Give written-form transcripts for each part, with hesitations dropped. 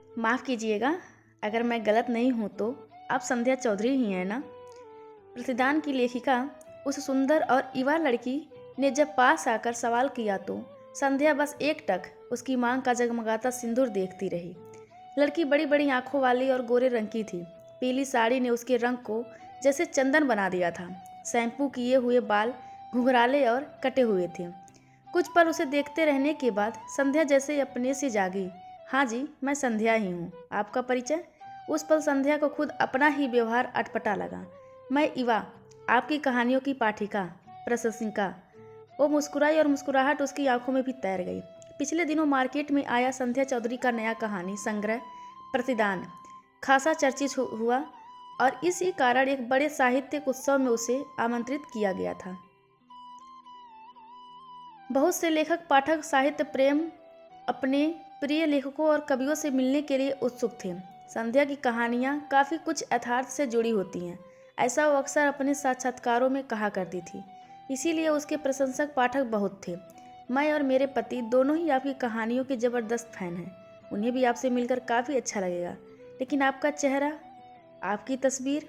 माफ़ कीजिएगा, अगर मैं गलत नहीं हूँ तो आप संध्या चौधरी ही हैं ना? प्रतिदान की लेखिका उस सुंदर और युवा लड़की ने जब पास आकर सवाल किया तो संध्या बस एकटक उसकी मांग का जगमगाता सिंदूर देखती रही। लड़की बड़ी बड़ी आंखों वाली और गोरे रंग की थी। पीली साड़ी ने उसके रंग को जैसे चंदन बना दिया था। शैम्पू किए हुए बाल घुंघराले और कटे हुए थे। कुछ पल उसे देखते रहने के बाद संध्या जैसे अपने से जागी। हाँ जी, मैं संध्या ही हूँ। आपका परिचय? उस पल संध्या को खुद अपना ही व्यवहार अटपटा लगा। मैं इवा, आपकी कहानियों की पाठिका, प्रशंसिका। वो मुस्कुराई और मुस्कुराहट उसकी आंखों में भी तैर गई। पिछले दिनों मार्केट में आया संध्या चौधरी का नया कहानी संग्रह प्रतिदान खासा चर्चित हुआ और इसी कारण एक बड़े साहित्यिक उत्सव में उसे आमंत्रित किया गया था। बहुत से लेखक पाठक साहित्य प्रेम अपने प्रिय लेखकों और कवियों से मिलने के लिए उत्सुक थे। संध्या की कहानियाँ काफ़ी कुछ यथार्थ से जुड़ी होती हैं, ऐसा वो अक्सर अपने साक्षात्कारों में कहा करती थी। इसीलिए उसके प्रशंसक पाठक बहुत थे। मैं और मेरे पति दोनों ही आपकी कहानियों के ज़बरदस्त फैन हैं। उन्हें भी आपसे मिलकर काफ़ी अच्छा लगेगा। लेकिन आपका चेहरा, आपकी तस्वीर।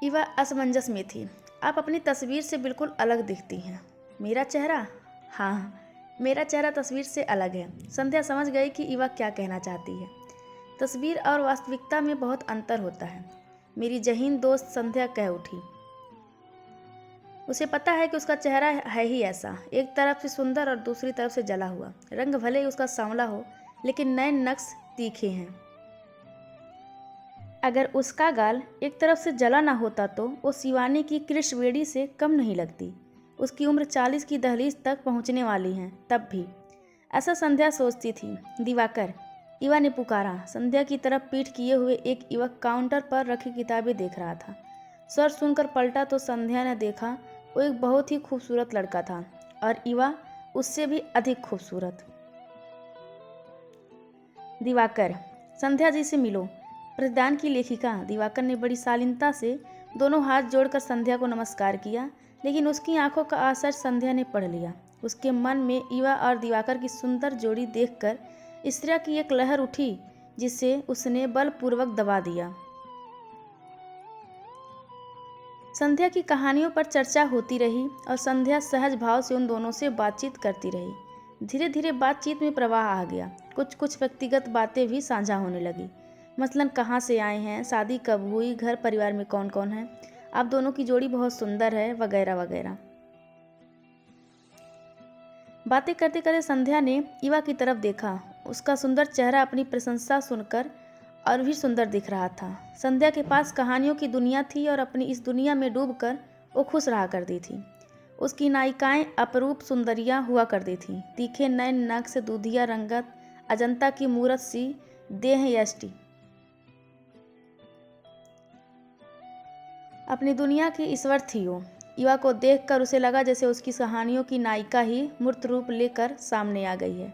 इवा असमंजस में थी। आप अपनी तस्वीर से बिल्कुल अलग दिखती हैं। मेरा चेहरा? हाँ, मेरा चेहरा तस्वीर से अलग है। संध्या समझ गई कि इवा क्या कहना चाहती है। तस्वीर और वास्तविकता में बहुत अंतर होता है, मेरी जहीन दोस्त संध्या कह उठी। उसे पता है कि उसका चेहरा है ही ऐसा, एक तरफ से सुंदर और दूसरी तरफ से जला हुआ। रंग भले ही उसका सांवला हो, लेकिन नए नक्श तीखे हैं। अगर उसका गाल एक तरफ से जला ना होता तो वो शिवानी की कृष्णवेणी से कम नहीं लगती। उसकी उम्र 40 की दहलीज तक पहुंचने वाली है तब भी, ऐसा संध्या सोचती थी। दिवाकर, इवा ने पुकारा। संध्या की तरफ पीठ किए हुए एक युवक काउंटर पर रखी किताबें देख रहा था। स्वर सुनकर पलटा तो संध्या ने देखा वो एक बहुत ही खूबसूरत लड़का था और इवा उससे भी अधिक खूबसूरत। दिवाकर, संध्या जी से मिलो। प्रतिदान की लेखिका। दिवाकर ने बड़ी शालीनता से दोनों हाथ जोड़कर संध्या को नमस्कार किया, लेकिन उसकी आंखों का असर संध्या ने पढ़ लिया। उसके मन में इवा और दिवाकर की सुंदर जोड़ी देखकर ईर्ष्या की एक लहर उठी, जिसे उसने बलपूर्वक दबा दिया। संध्या की कहानियों पर चर्चा होती रही और संध्या सहज भाव से उन दोनों से बातचीत करती रही। धीरे धीरे बातचीत में प्रवाह आ गया। कुछ व्यक्तिगत बातें भी साझा होने लगी, मसलन कहाँ से आए हैं, शादी कब हुई, घर परिवार में कौन कौन है, आप दोनों की जोड़ी बहुत सुंदर है, वगैरह वगैरह। बातें करते करते संध्या ने इवा की तरफ देखा। उसका सुंदर चेहरा अपनी प्रशंसा सुनकर और भी सुंदर दिख रहा था। संध्या के पास कहानियों की दुनिया थी और अपनी इस दुनिया में डूबकर वो खुश रहा करती थी। उसकी नायिकाएं अपरूप सुंदरियां हुआ करती थीं। तीखे नयन, नाक से दूधिया रंगत, अजंता की मूरत सी देह यष्टि। अपनी दुनिया की ईश्वर थी वो। इवा को देखकर उसे लगा जैसे उसकी कहानियों की नायिका ही मूर्त रूप लेकर सामने आ गई है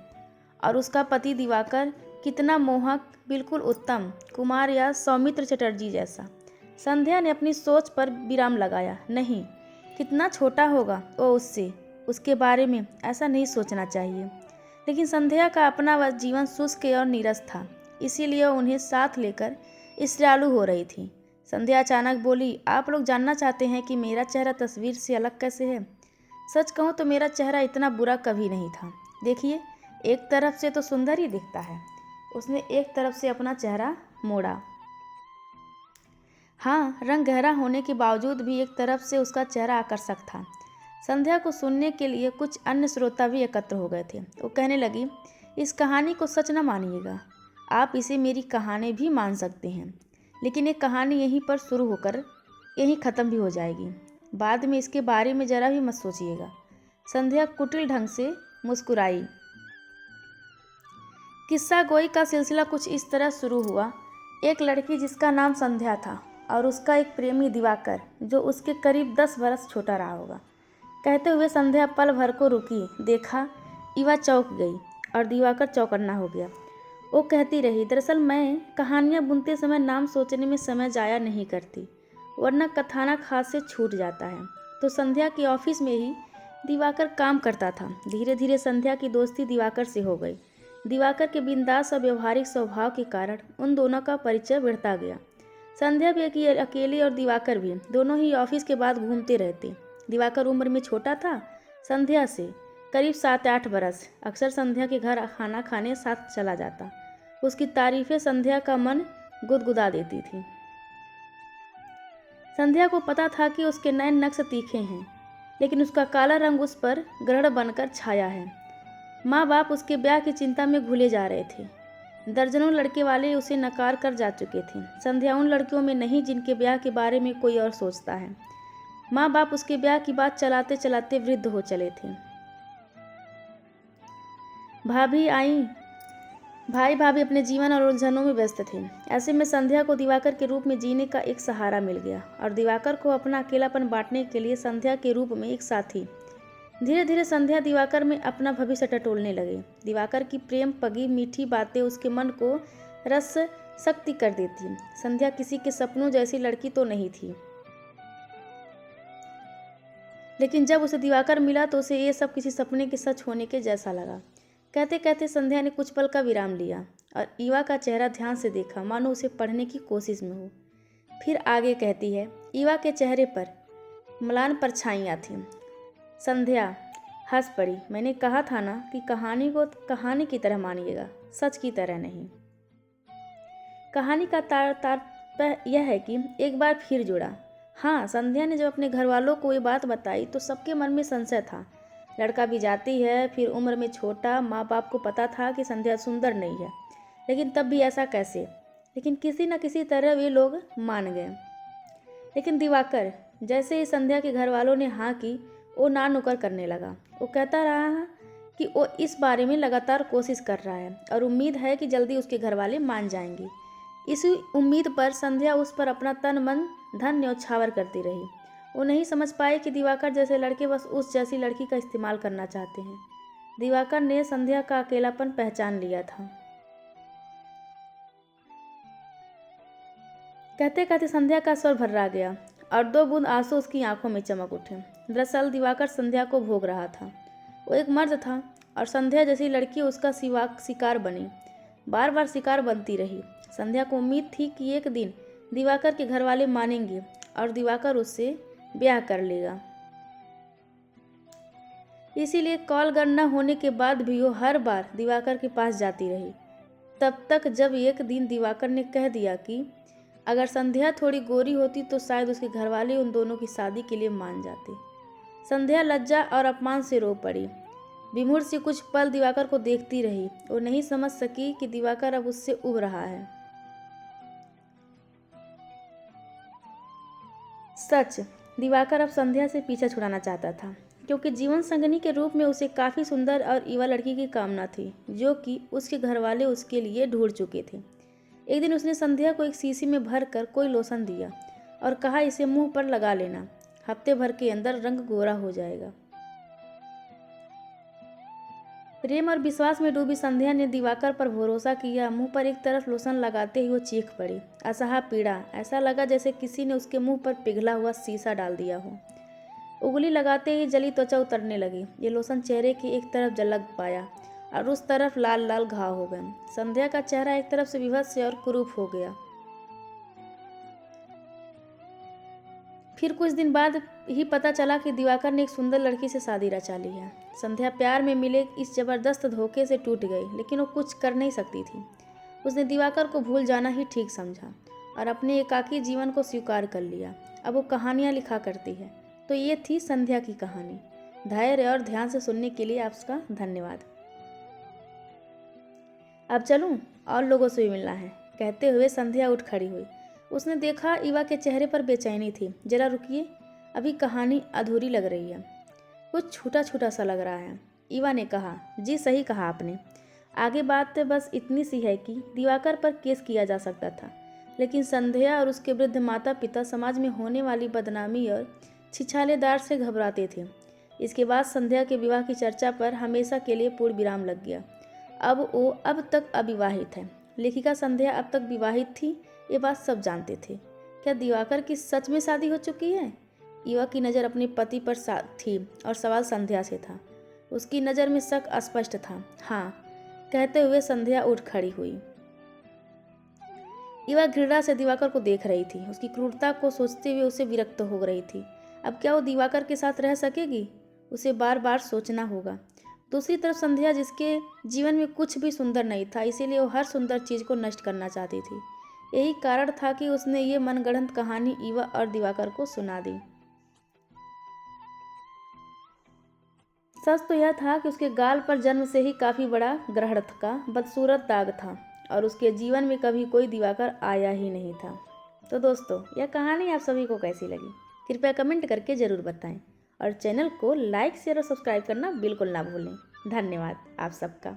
और उसका पति दिवाकर कितना मोहक, बिल्कुल उत्तम कुमार या सौमित्र चटर्जी जैसा। संध्या ने अपनी सोच पर विराम लगाया। नहीं, कितना छोटा होगा वो उससे, उसके बारे में ऐसा नहीं सोचना चाहिए। लेकिन संध्या का अपना वह जीवन शुष्क और नीरस था, इसीलिए उन्हें साथ लेकर ईर्ष्यालु हो रही थी। संध्या अचानक बोली, आप लोग जानना चाहते हैं कि मेरा चेहरा तस्वीर से अलग कैसे है? सच कहूँ तो मेरा चेहरा इतना बुरा कभी नहीं था। देखिए, एक तरफ से तो सुंदर ही दिखता है। उसने एक तरफ से अपना चेहरा मोड़ा। हाँ, रंग गहरा होने के बावजूद भी एक तरफ से उसका चेहरा आकर्षक था। संध्या को सुनने के लिए कुछ अन्य श्रोता भी एकत्र हो गए थे। वो कहने लगी, इस कहानी को सच न मानिएगा, आप इसे मेरी कहानी भी मान सकते हैं, लेकिन ये कहानी यहीं पर शुरू होकर यहीं ख़त्म भी हो जाएगी। बाद में इसके बारे में ज़रा भी मत सोचिएगा। संध्या कुटिल ढंग से मुस्कुराई। किस्सा गोई का सिलसिला कुछ इस तरह शुरू हुआ। एक लड़की जिसका नाम संध्या था और उसका एक प्रेमी दिवाकर, जो उसके करीब 10 बरस छोटा रहा होगा। कहते हुए संध्या पल भर को रुकी। देखा, इवा चौंक गई और दिवाकर चौकन्ना हो गया। वो कहती रही, दरअसल मैं कहानियाँ बुनते समय नाम सोचने में समय जाया नहीं करती, वरना कथानक हाथ से छूट जाता है। तो संध्या के ऑफिस में ही दिवाकर काम करता था। धीरे धीरे संध्या की दोस्ती दिवाकर से हो गई। दिवाकर के बिंदास और व्यवहारिक स्वभाव के कारण उन दोनों का परिचय बढ़ता गया। संध्या भी अकेली और दिवाकर भी दोनों ही ऑफिस के बाद घूमते रहते। दिवाकर उम्र में छोटा था संध्या से करीब 7-8 बरस। अक्सर संध्या के घर खाना खाने साथ चला जाता। उसकी तारीफें संध्या का मन गुदगुदा देती थी। संध्या को पता था कि उसके नैन नक्श तीखे हैं, लेकिन उसका काला रंग उस पर ग्रहण बनकर छाया है। माँ बाप उसके ब्याह की चिंता में घुले जा रहे थे। दर्जनों लड़के वाले उसे नकार कर जा चुके थे। संध्या उन लड़कियों में नहीं जिनके ब्याह के बारे में कोई और सोचता है। माँ बाप उसके ब्याह की बात चलाते चलाते वृद्ध हो चले थे। भाई भाभी अपने जीवन और उलझनों में व्यस्त थे। ऐसे में संध्या को दिवाकर के रूप में जीने का एक सहारा मिल गया और दिवाकर को अपना अकेलापन बांटने के लिए संध्या के रूप में एक साथी। धीरे धीरे संध्या दिवाकर में अपना भविष्य टटोलने लगे। दिवाकर की प्रेम पगी मीठी बातें उसके मन को रस शक्ति कर देती। संध्या किसी के सपनों जैसी लड़की तो नहीं थी, लेकिन जब उसे दिवाकर मिला तो उसे ये सब किसी सपने के सच होने के जैसा लगा। कहते कहते संध्या ने कुछ पल का विराम लिया और ईवा का चेहरा ध्यान से देखा, मानो उसे पढ़ने की कोशिश में हो। फिर आगे कहती है, ईवा के चेहरे पर म्लान परछाइयाँ थीं। संध्या हंस पड़ी। मैंने कहा था ना कि कहानी को कहानी की तरह मानिएगा, सच की तरह नहीं। कहानी का तात्पर्य यह है कि एक बार फिर जुड़ा। हाँ, संध्या ने जब अपने घर वालों को ये बात बताई तो सबके मन में संशय था। लड़का भी जाती है, फिर उम्र में छोटा। माँ बाप को पता था कि संध्या सुंदर नहीं है, लेकिन तब भी ऐसा कैसे? लेकिन किसी न किसी तरह वे लोग मान गए। लेकिन दिवाकर, जैसे ही संध्या के घर वालों ने हाँ की, वो ना नुकर करने लगा। वो कहता रहा कि वो इस बारे में लगातार कोशिश कर रहा है और उम्मीद है कि जल्दी उसके घर वाले मान जाएंगे। इसी उम्मीद पर संध्या उस पर अपना तन मन धन न्यौछावर करती रही। वो नहीं समझ पाए कि दिवाकर जैसे लड़के बस उस जैसी लड़की का इस्तेमाल करना चाहते हैं। दिवाकर ने संध्या का अकेलापन पहचान लिया था। कहते कहते संध्या का स्वर भर्रा गया और 2 बूंद आंसू उसकी आंखों में चमक उठे। दरअसल दिवाकर संध्या को भोग रहा था। वो एक मर्द था और संध्या जैसी लड़की उसका शिकार बनी, बार बार शिकार बनती रही। संध्या को उम्मीद थी कि एक दिन दिवाकर के घर वाले मानेंगे और दिवाकर उससे ब्याह कर लेगा। इसीलिए कॉल गर्ल न होने के बाद भी वो हर बार दिवाकर के पास जाती रही, तब तक जब एक दिन दिवाकर ने कह दिया कि अगर संध्या थोड़ी गोरी होती तो शायद उसके घर वाले उन दोनों की शादी के लिए मान जाते। संध्या लज्जा और अपमान से रो पड़ी। विमूढ़ से कुछ पल दिवाकर को देखती रही। वो नहीं समझ सकी कि दिवाकर अब उससे उब रहा है। सच, दिवाकर अब संध्या से पीछा छुड़ाना चाहता था, क्योंकि जीवन संगिनी के रूप में उसे काफ़ी सुंदर और युवा लड़की की कामना थी, जो कि उसके घर वाले उसके लिए ढूंढ चुके थे। एक दिन उसने संध्या को एक शीशी में भर कर कोई लोशन दिया और कहा, इसे मुंह पर लगा लेना, हफ्ते भर के अंदर रंग गोरा हो जाएगा। प्रेम और विश्वास में डूबी संध्या ने दिवाकर पर भरोसा किया। मुंह पर एक तरफ लोशन लगाते ही वो चीख पड़ी। असहा पीड़ा, ऐसा लगा जैसे किसी ने उसके मुंह पर पिघला हुआ शीशा डाल दिया हो। उंगली लगाते ही जली त्वचा उतरने लगी। ये लोशन चेहरे की एक तरफ झलक पाया और उस तरफ लाल लाल घाव हो गए। संध्या का चेहरा एक तरफ से विवश और कुरूप हो गया। फिर कुछ दिन बाद ही पता चला कि दिवाकर ने एक सुंदर लड़की से शादी रचा ली है। संध्या प्यार में मिले इस जबरदस्त धोखे से टूट गई, लेकिन वो कुछ कर नहीं सकती थी। उसने दिवाकर को भूल जाना ही ठीक समझा और अपने एकाकी जीवन को स्वीकार कर लिया। अब वो कहानियाँ लिखा करती है। तो ये थी संध्या की कहानी। धैर्य और ध्यान से सुनने के लिए आपका धन्यवाद। अब चलूं, और लोगों से भी मिलना है, कहते हुए संध्या उठ खड़ी हुई। उसने देखा ईवा के चेहरे पर बेचैनी थी। जरा रुकिए, अभी कहानी अधूरी लग रही है, कुछ छूटा छूटा सा लग रहा है। ईवा ने कहा, जी सही कहा आपने। आगे बात बस इतनी सी है कि दिवाकर पर केस किया जा सकता था, लेकिन संध्या और उसके वृद्ध माता पिता समाज में होने वाली बदनामी और छिछालेदार से घबराते थे। इसके बाद संध्या के विवाह की चर्चा पर हमेशा के लिए पूर्ण विराम लग गया। अब तक अविवाहित है। लेखिका संध्या अब तक विवाहित थी, ये बात सब जानते थे। क्या दिवाकर की सच में शादी हो चुकी है? ईवा की नज़र अपने पति पर थी और सवाल संध्या से था। उसकी नज़र में शक अस्पष्ट था। हाँ कहते हुए संध्या उठ खड़ी हुई। ईवा घृणा से दिवाकर को देख रही थी। उसकी क्रूरता को सोचते हुए उसे विरक्त हो रही थी। अब क्या वो दिवाकर के साथ रह सकेगी? उसे बार बार सोचना होगा। दूसरी तरफ संध्या, जिसके जीवन में कुछ भी सुंदर नहीं था, इसीलिए वो हर सुंदर चीज़ को नष्ट करना चाहती थी। यही कारण था कि उसने ये मनगढ़ंत कहानी ईवा और दिवाकर को सुना दी। सच तो यह था कि उसके गाल पर जन्म से ही काफ़ी बड़ा ग्रहण का बदसूरत दाग था और उसके जीवन में कभी कोई दिवाकर आया ही नहीं था। तो दोस्तों, यह कहानी आप सभी को कैसी लगी कृपया कमेंट करके ज़रूर बताएं और चैनल को लाइक शेयर और सब्सक्राइब करना बिल्कुल ना भूलें। धन्यवाद आप सबका।